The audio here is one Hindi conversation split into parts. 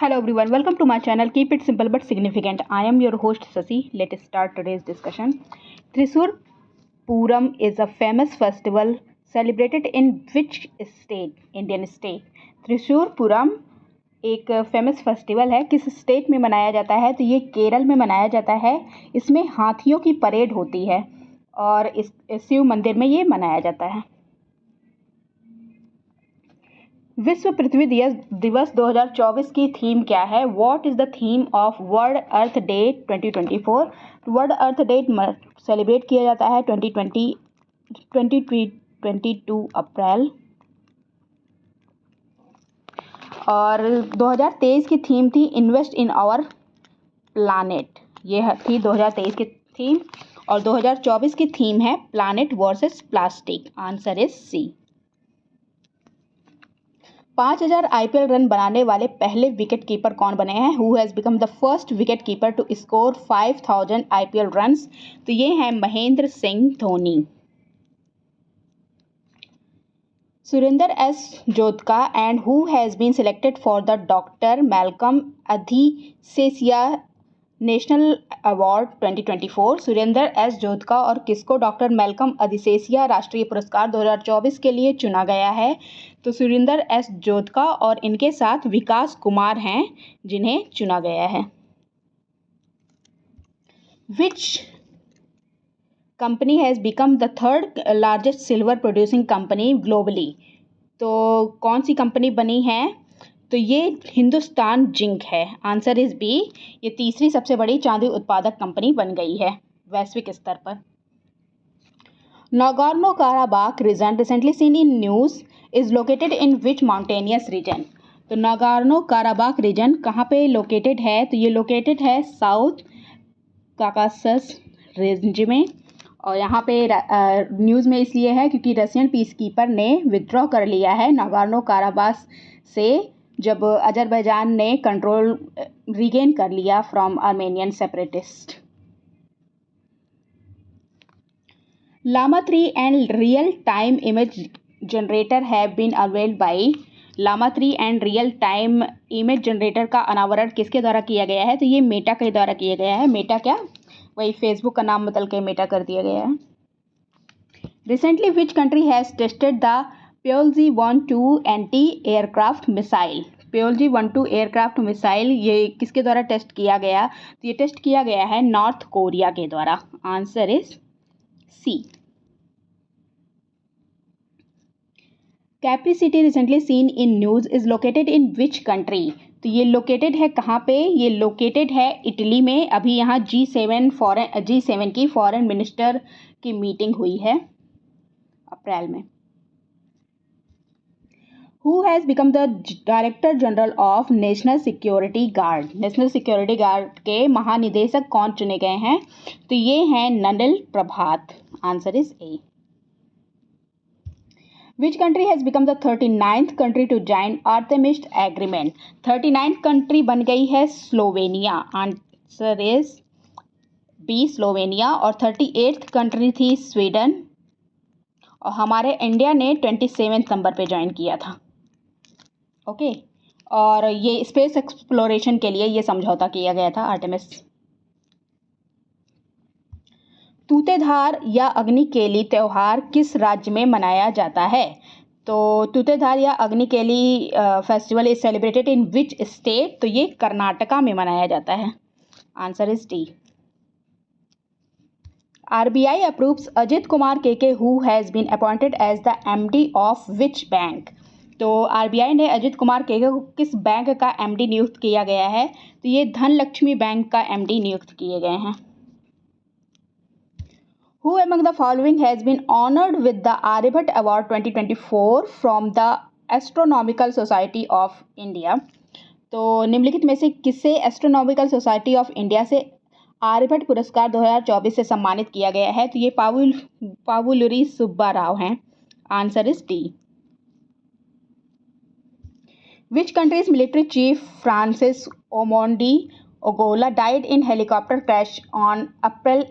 Hello everyone, welcome to my channel. Keep it simple but significant. I am your host Sasi. Let us start today's discussion. Thrissur Puram is a famous festival celebrated in which state? Indian state. Thrissur पुरम एक फेमस फेस्टिवल है, किस स्टेट में मनाया जाता है? तो ये केरल में मनाया जाता है। इसमें हाथियों की परेड होती है और इस शिव मंदिर में ये मनाया जाता है। विश्व पृथ्वी दिवस 2024 की थीम क्या है? What is the theme of world earth day 2024? World earth day celebrate किया जाता है 22 अप्रैल। और 2023 की थीम थी इन्वेस्ट इन आवर प्लानेट। ये थी 2023 की थीम। और 2024 की थीम है planet versus plastic. Answer is C. 5000 IPL run बनाने वाले पहले विकेट कीपर कौन बने हैं? Who has become the first wicket keeper to score 5000 IPL runs? तो ये हैं Mahendra Singh Dhoni. Surendra S Jodhka and who has been selected for the doctor Malcolm Adiseshiah national award 2024? Surendra S Jodhka और किसको डॉक्टर मैल्कम अधिसेसिया राष्ट्रीय पुरस्कार 2024 के लिए चुना गया है? तो सुरेंद्र एस जोधका और इनके साथ विकास कुमार हैं जिन्हें चुना गया है। Which company has become the third largest silver producing company globally? तो कौन सी कंपनी बनी है? तो ये हिंदुस्तान जिंक है। Answer is B. ये तीसरी सबसे बड़ी चांदी उत्पादक कंपनी बन गई है वैश्विक स्तर पर। Nagorno Karabakh reason recently seen in news is located in which mountainous region? तो नागोर्नो काराबाख रीजन कहाँ पे लोकेटेड है? तो ये लोकेटेड है साउथ काकासस रेंज में। और यहाँ पे न्यूज़ में इसलिए है क्योंकि रशियन पीस कीपर ने विथड्रॉ कर लिया है नागोर्नो काराबाख से जब अजरबैजान ने कंट्रोल रीगेन कर लिया from Armenian separatist. Llama 3 and real time image generator have been unveiled by? Llama 3 and real time image generator का अनावरण किसके द्वारा किया गया है? तो ये मेटा के द्वारा किया गया है। मेटा क्या? वही फेसबुक का नाम बदल के मेटा कर दिया गया है। Recently which country has tested the Payolji-12 anti aircraft missile? Payolji-12 aircraft missile ये किसके द्वारा टेस्ट किया गया? तो ये टेस्ट किया गया है नॉर्थ कोरिया के द्वारा। Answer is C. Capri city recently seen in news is located in which country? तो ये लोकेटेड है कहाँ पे? ये लोकेटेड है इटली में। अभी यहाँ G7 की फॉरेन मिनिस्टर की मीटिंग हुई है अप्रैल में। Who has become the director general of national security guard? National security guard के महानिदेशक कौन चुने गए हैं? तो ये हैं Nalin Prabhat. Answer is A. Which country has become the 39th country to join Artemis Agreement? 39th country बन गई है Slovenia. Answer is B Slovenia. और 38th कंट्री थी स्वीडन। और हमारे इंडिया ने 27 नंबर पे ज्वाइन किया था। ओके और ये स्पेस एक्सप्लोरेशन के लिए ये समझौता किया गया था आर्टेमिस। तूतेधार या अग्निकेली त्यौहार किस राज्य में मनाया जाता है? तो तूतेधार या Agnikeli festival is celebrated in which state? तो ये कर्नाटका में मनाया जाता है। Answer is D. RBI approves Ajit Kumar के who has been appointed as the MD of which bank? तो RBI ने अजित कुमार के को किस बैंक का MD नियुक्त किया गया है? तो ये धनलक्ष्मी बैंक का MD नियुक्त किए गए हैं। Who among the following has been honored with the Aryabhat Award 2024 from the Astronomical Society of India? तो निम्नलिखित में से किसे एस्ट्रोनॉमिकल सोसाइटी ऑफ इंडिया से आर्यभट्ट पुरस्कार 2024 से सम्मानित किया गया है? तो ये पावुलरी सुब्बा राव हैं। Answer is D. Which country's military chief Francis Omondi Ogolla died in helicopter crash on April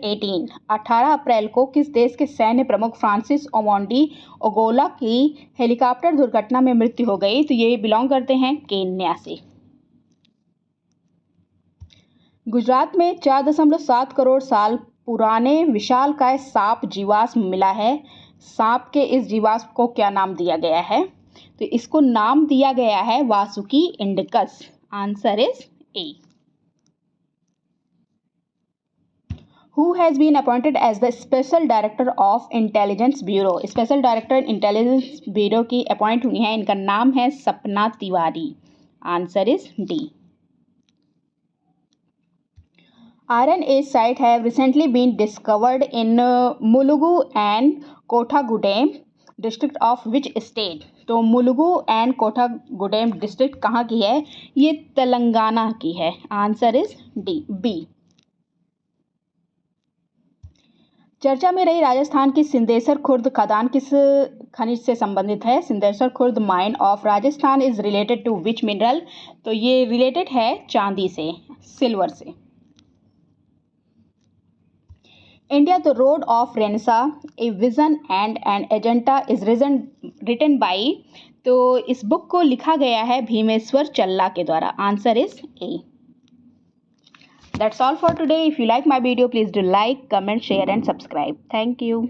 18 April को किस देश के सैन्य प्रमुख फ्रांसिस ओमोंडी ओगोला की हेलीकॉप्टर दुर्घटना में मृत्यु हो गई? तो ये बिलोंग करते हैं केन्या से। गुजरात में 4.7 करोड़ साल पुराने विशालकाय सांप जीवाश्म मिला है। सांप के इस जीवाश्म को क्या नाम दिया गया है? तो इसको नाम दिया गया है Vasuki indicus. Answer is A. Who has been appointed as the Special Director of Intelligence Bureau? Special director intelligence bureau की अपॉइंट हुई हैं, इनका नाम है सपना Tiwari. Answer is D. Iron age site have recently been discovered in Mulugu and Kothagudem district of which state? तो मुलुगु एंड कोठागुडेम डिस्ट्रिक्ट कहाँ की है? ये तेलंगाना की है। Answer is D B. चर्चा में रही राजस्थान की सिंदेश्वर खुर्द खदान किस खनिज से संबंधित है? Sindeshwar Khurd mine of Rajasthan is related to which mineral? तो ये रिलेटेड है चांदी से, सिल्वर से। India the road of renaissance a vision and an agenda is written by, तो इस बुक को लिखा गया है भीमेश्वर चल्ला के द्वारा। Answer is A. That's all for today. If you like my video, please do like, comment, share and subscribe. Thank you.